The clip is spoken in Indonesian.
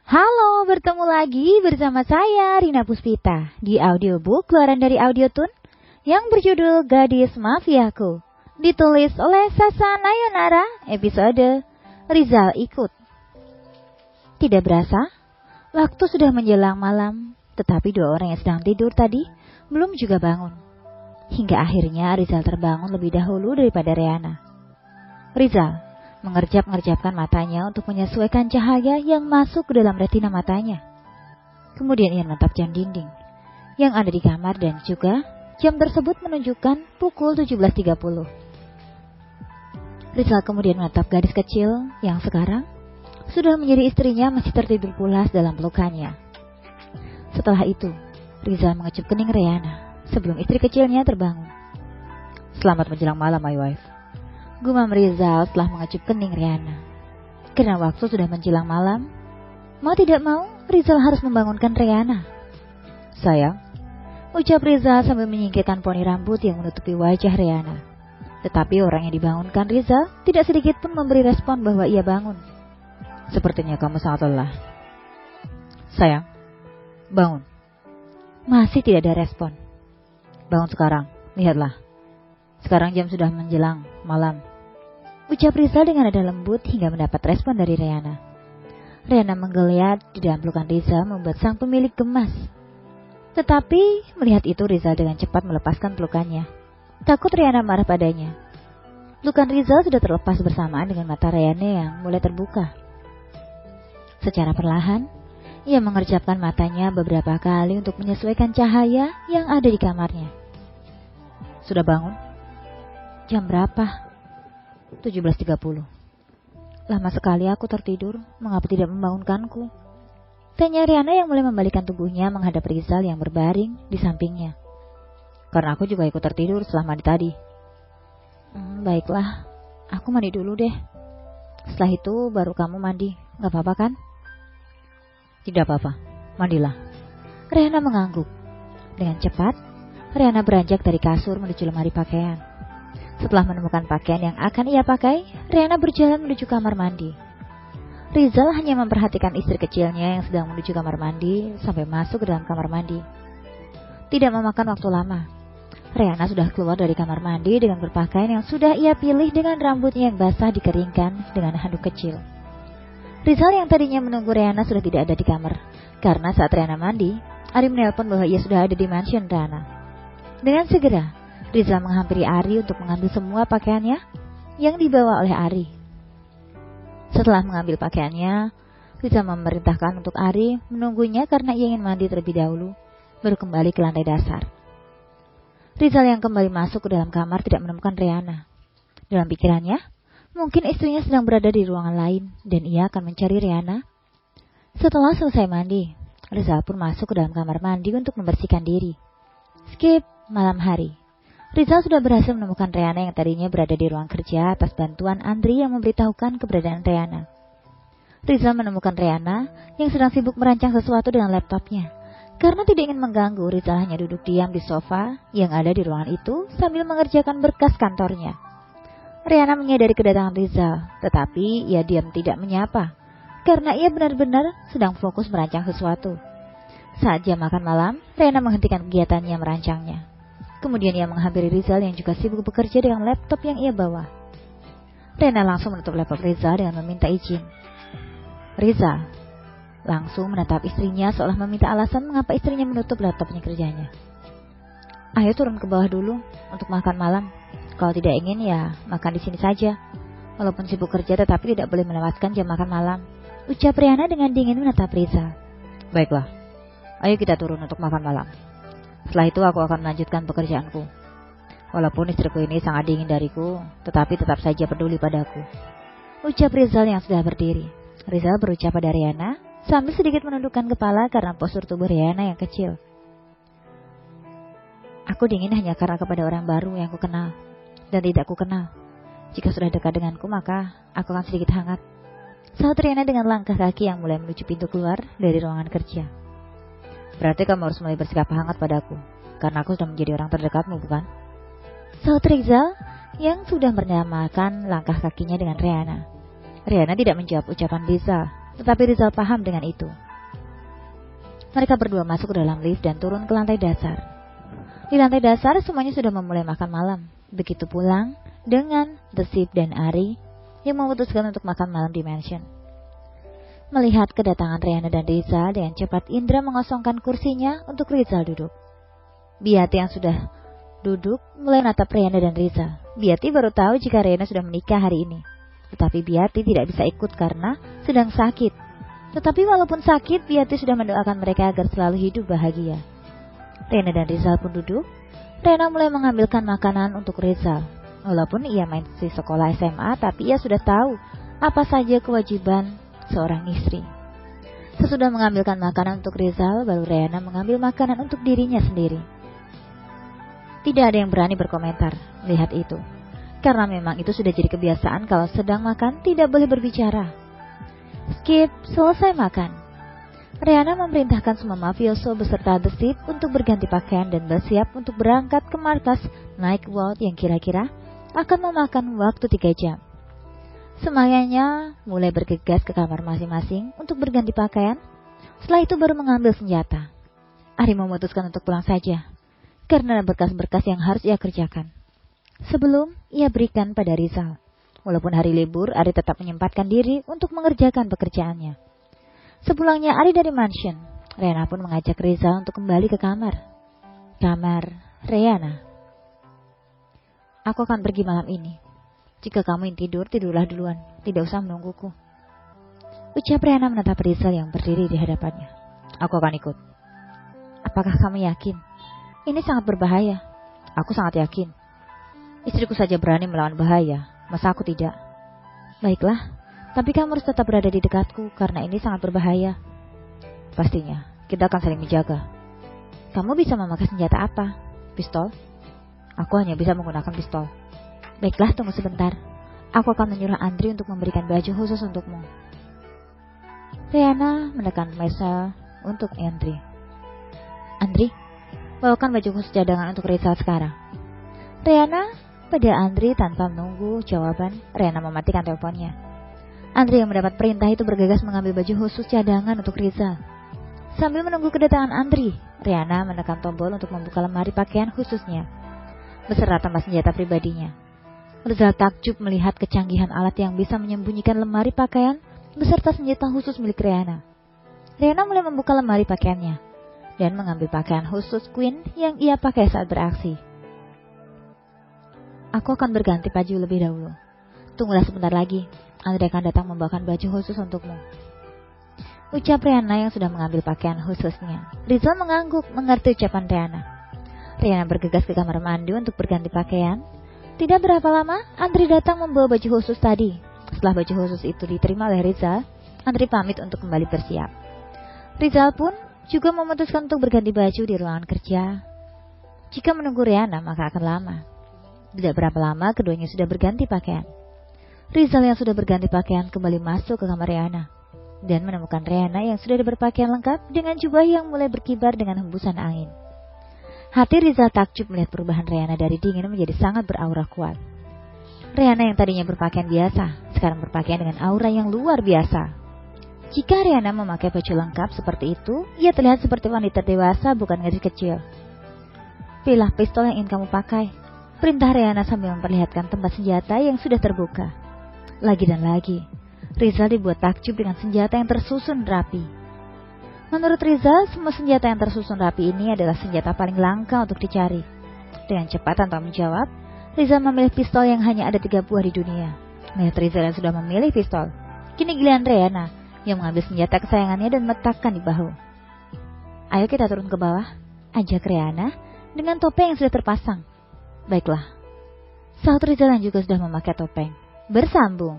Halo, bertemu lagi bersama saya Rina Puspita di audiobook keluaran dari Audiotune yang berjudul Gadis Mafiaku, ditulis oleh Sasa Nayonara, episode Rizal Ikut. Tidak berasa, waktu sudah menjelang malam, tetapi dua orang yang sedang tidur tadi belum juga bangun. Hingga akhirnya Rizal terbangun lebih dahulu daripada Reana. Rizal mengerjap-ngerjapkan matanya untuk menyesuaikan cahaya yang masuk ke dalam retina matanya. Kemudian ia menatap jam dinding yang ada di kamar dan juga jam tersebut menunjukkan pukul 17.30. Rizal kemudian menatap gadis kecil yang sekarang sudah menjadi istrinya masih tertidur pulas dalam pelukannya. Setelah itu, Rizal mengecup kening Reana sebelum istri kecilnya terbangun. "Selamat menjelang malam, my wife," gumam Rizal setelah mengecup kening Reana. Karena waktu sudah menjelang malam, mau tidak mau Rizal harus membangunkan Reana. "Sayang," ucap Rizal sambil menyingkirkan poni rambut yang menutupi wajah Reana. Tetapi orang yang dibangunkan Rizal tidak sedikit pun memberi respon bahwa ia bangun. "Sepertinya kamu sangat lelah." "Sayang, bangun." Masih tidak ada respon. "Bangun sekarang, lihatlah. Sekarang jam sudah menjelang malam," ucap Rizal dengan nada lembut hingga mendapat respon dari Reana. Reana menggeliat di dalam pelukan Rizal membuat sang pemilik gemas. Tetapi melihat itu Rizal dengan cepat melepaskan pelukannya. Takut Reana marah padanya. Pelukan Rizal sudah terlepas bersamaan dengan mata Reana yang mulai terbuka. Secara perlahan, ia mengerjapkan matanya beberapa kali untuk menyesuaikan cahaya yang ada di kamarnya. "Sudah bangun?" "Jam berapa?" 17.30. "Lama sekali aku tertidur, mengapa tidak membangunkanku?" tanya Reana yang mulai membalikkan tubuhnya menghadap Rizal yang berbaring di sampingnya. "Karena aku juga ikut tertidur setelah mandi tadi." Baiklah, aku mandi dulu deh. Setelah itu baru kamu mandi, gak apa-apa kan?" "Tidak apa-apa, mandilah." Reana mengangguk. Dengan cepat, Reana beranjak dari kasur menuju lemari pakaian. Setelah menemukan pakaian yang akan ia pakai, Reana berjalan menuju kamar mandi. Rizal hanya memperhatikan istri kecilnya yang sedang menuju kamar mandi sampai masuk ke dalam kamar mandi. Tidak memakan waktu lama, Reana sudah keluar dari kamar mandi dengan berpakaian yang sudah ia pilih dengan rambutnya yang basah dikeringkan dengan handuk kecil. Rizal yang tadinya menunggu Reana sudah tidak ada di kamar, karena saat Reana mandi, Ari menelpon bahwa ia sudah ada di mansion Reana. Dengan segera, Rizal menghampiri Ari untuk mengambil semua pakaiannya yang dibawa oleh Ari. Setelah mengambil pakaiannya, Rizal memerintahkan untuk Ari menunggunya karena ia ingin mandi terlebih dahulu, baru kembali ke lantai dasar. Rizal yang kembali masuk ke dalam kamar tidak menemukan Reana. Dalam pikirannya, mungkin istrinya sedang berada di ruangan lain dan ia akan mencari Reana. Setelah selesai mandi, Rizal pun masuk ke dalam kamar mandi untuk membersihkan diri. Skip malam hari. Rizal sudah berhasil menemukan Reana yang tadinya berada di ruang kerja atas bantuan Andri yang memberitahukan keberadaan Reana. Rizal menemukan Reana yang sedang sibuk merancang sesuatu dengan laptopnya. Karena tidak ingin mengganggu, Rizal hanya duduk diam di sofa yang ada di ruangan itu sambil mengerjakan berkas kantornya. Reana menyadari kedatangan Rizal, tetapi ia diam tidak menyapa karena ia benar-benar sedang fokus merancang sesuatu. Saat jam makan malam, Reana menghentikan kegiatannya merancangnya. Kemudian ia menghampiri Rizal yang juga sibuk bekerja dengan laptop yang ia bawa. Reana langsung menutup laptop Rizal dengan meminta izin. Rizal langsung menatap istrinya seolah meminta alasan mengapa istrinya menutup laptopnya kerjanya. "Ayo turun ke bawah dulu untuk makan malam. Kalau tidak ingin ya makan di sini saja. Walaupun sibuk kerja tetapi tidak boleh melewatkan jam makan malam," ucap Reana dengan dingin menatap Rizal. "Baiklah, ayo kita turun untuk makan malam. Setelah itu aku akan melanjutkan pekerjaanku. Walaupun istriku ini sangat dingin dariku, tetapi tetap saja peduli padaku," ucap Rizal yang sudah berdiri. Rizal berucap pada Reana sambil sedikit menundukkan kepala karena postur tubuh Reana yang kecil. "Aku dingin hanya karena kepada orang baru yang ku kenal dan tidak ku kenal. Jika sudah dekat denganku maka aku akan sedikit hangat," sahut Reana dengan langkah kaki yang mulai menuju pintu keluar dari ruangan kerja. "Berarti kamu harus mulai bersikap hangat padaku, karena aku sudah menjadi orang terdekatmu, bukan?" sahut Rizal yang sudah menyamakan langkah kakinya dengan Reana. Reana tidak menjawab ucapan Rizal, tetapi Rizal paham dengan itu. Mereka berdua masuk ke dalam lift dan turun ke lantai dasar. Di lantai dasar semuanya sudah memulai makan malam. Begitu pulang dengan The Sip dan Ari yang memutuskan untuk makan malam di mansion. Melihat kedatangan Riana dan Rizal, dengan cepat Indra mengosongkan kursinya untuk Rizal duduk. Biati yang sudah duduk mulai menatap Riana dan Rizal. Biati baru tahu jika Riana sudah menikah hari ini. Tetapi Biati tidak bisa ikut karena sedang sakit. Tetapi walaupun sakit, Biati sudah mendoakan mereka agar selalu hidup bahagia. Riana dan Rizal pun duduk. Riana mulai mengambilkan makanan untuk Rizal. Walaupun ia masih sekolah SMA, tapi ia sudah tahu apa saja kewajiban seorang istri. Sesudah mengambilkan makanan untuk Rizal, baru Riana mengambil makanan untuk dirinya sendiri. Tidak ada yang berani berkomentar melihat itu, karena memang itu sudah jadi kebiasaan kalau sedang makan tidak boleh berbicara. Skip selesai makan. Riana memerintahkan semua mafioso beserta The Sip untuk berganti pakaian dan bersiap untuk berangkat ke markas Night World yang kira-kira akan memakan waktu 3 jam. Semuanya mulai bergegas ke kamar masing-masing untuk berganti pakaian. Setelah itu baru mengambil senjata. Ari memutuskan untuk pulang saja, karena berkas-berkas yang harus ia kerjakan. Sebelum ia berikan pada Rizal. Walaupun hari libur, Ari tetap menyempatkan diri untuk mengerjakan pekerjaannya. Sepulangnya Ari dari mansion, Riana pun mengajak Rizal untuk kembali ke kamar. Kamar Riana. Aku akan pergi malam ini. Jika kamu ingin tidur, tidurlah duluan. Tidak usah menungguku. Ucap Riana menatap Rizal yang berdiri di hadapannya. Aku akan ikut. Apakah kamu yakin? Ini sangat berbahaya. Aku sangat yakin. Istriku saja berani melawan bahaya. Masa aku tidak? Baiklah, tapi kamu harus tetap berada di dekatku karena ini sangat berbahaya. Pastinya, kita akan saling menjaga. Kamu bisa memakai senjata apa? Pistol? Aku hanya bisa menggunakan pistol. Baiklah, tunggu sebentar. Aku akan menyuruh Andri untuk memberikan baju khusus untukmu. Riana menekan meja untuk Andri. Andri, bawakan baju khusus cadangan untuk Rizal sekarang. Riana pada Andri tanpa menunggu jawaban. Riana mematikan teleponnya. Andri yang mendapat perintah itu bergegas mengambil baju khusus cadangan untuk Rizal. Sambil menunggu kedatangan Andri, Riana menekan tombol untuk membuka lemari pakaian khususnya beserta tambah senjata pribadinya. Rizal takjub melihat kecanggihan alat yang bisa menyembunyikan lemari pakaian beserta senjata khusus milik Riana. Riana mulai membuka lemari pakaiannya dan mengambil pakaian khusus Queen yang ia pakai saat beraksi. Aku akan berganti baju lebih dahulu. Tunggulah sebentar lagi, Andri akan datang membawakan baju khusus untukmu. Ucap Riana yang sudah mengambil pakaian khususnya. Rizal mengangguk mengerti ucapan Riana. Riana bergegas ke kamar mandi untuk berganti pakaian. Tidak berapa lama, Andri datang membawa baju khusus tadi. Setelah baju khusus itu diterima oleh Rizal, Andri pamit untuk kembali bersiap. Rizal pun juga memutuskan untuk berganti baju di ruangan kerja. Jika menunggu Riana, maka akan lama. Tidak berapa lama, keduanya sudah berganti pakaian. Rizal yang sudah berganti pakaian kembali masuk ke kamar Riana dan menemukan Riana yang sudah berpakaian lengkap dengan jubah yang mulai berkibar dengan hembusan angin. Hati Rizal takjub melihat perubahan Riana dari dingin menjadi sangat beraura kuat. Riana yang tadinya berpakaian biasa, sekarang berpakaian dengan aura yang luar biasa. Jika Riana memakai baju lengkap seperti itu, ia terlihat seperti wanita dewasa bukan gadis kecil. Pilih pistol yang ingin kamu pakai, perintah Riana sambil memperlihatkan tempat senjata yang sudah terbuka. Lagi dan lagi, Rizal dibuat takjub dengan senjata yang tersusun rapi. Menurut Rizal, semua senjata yang tersusun rapi ini adalah senjata paling langka untuk dicari. Dengan cepat tanpa menjawab, Rizal memilih pistol yang hanya ada 3 buah di dunia. Melihat Rizal yang sudah memilih pistol, kini giliran Riana yang mengambil senjata kesayangannya dan meletakkan di bahu. Ayo kita turun ke bawah, ajak Riana dengan topeng yang sudah terpasang. Baiklah, sahut Rizal yang juga sudah memakai topeng. Bersambung.